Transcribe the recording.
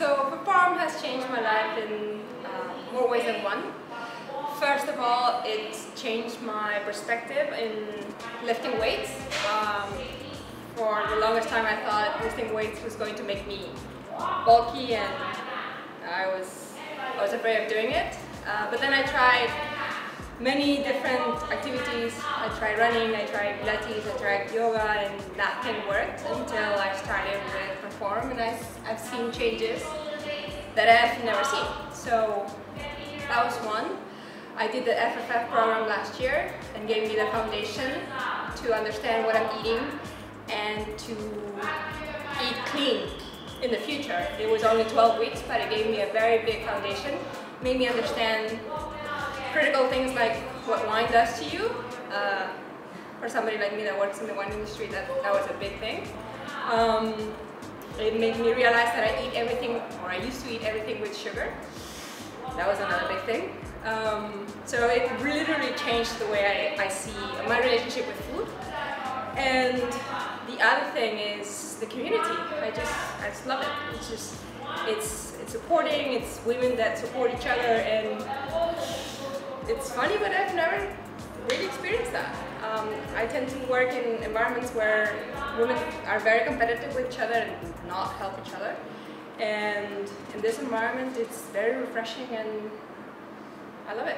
So Pherform has changed my life in more ways than one. First of all, it changed my perspective in lifting weights. For the longest time I thought lifting weights was going to make me bulky, and I was afraid of doing it. But then I tried many different activities. I tried running, I tried Pilates, I tried yoga, and nothing worked until I started with Pherform, and I've seen changes that I've never seen. So that was one. I did the FFF program last year and gave me the foundation to understand what I'm eating and to eat clean in the future. It was only 12 weeks, but it gave me a very big foundation. Made me understand critical things like what wine does to you. For somebody like me that works in the wine industry, that was a big thing. It made me realize that I eat everything, or I used to eat everything with sugar. That was another big thing. So it literally changed the way I see my relationship with food. And the other thing is the community. I just love it. It's supporting. It's women that support each other, and it's funny, but I've never really experienced that. I tend to work in environments where women are very competitive with each other and not help each other. And in this environment, it's very refreshing, and I love it.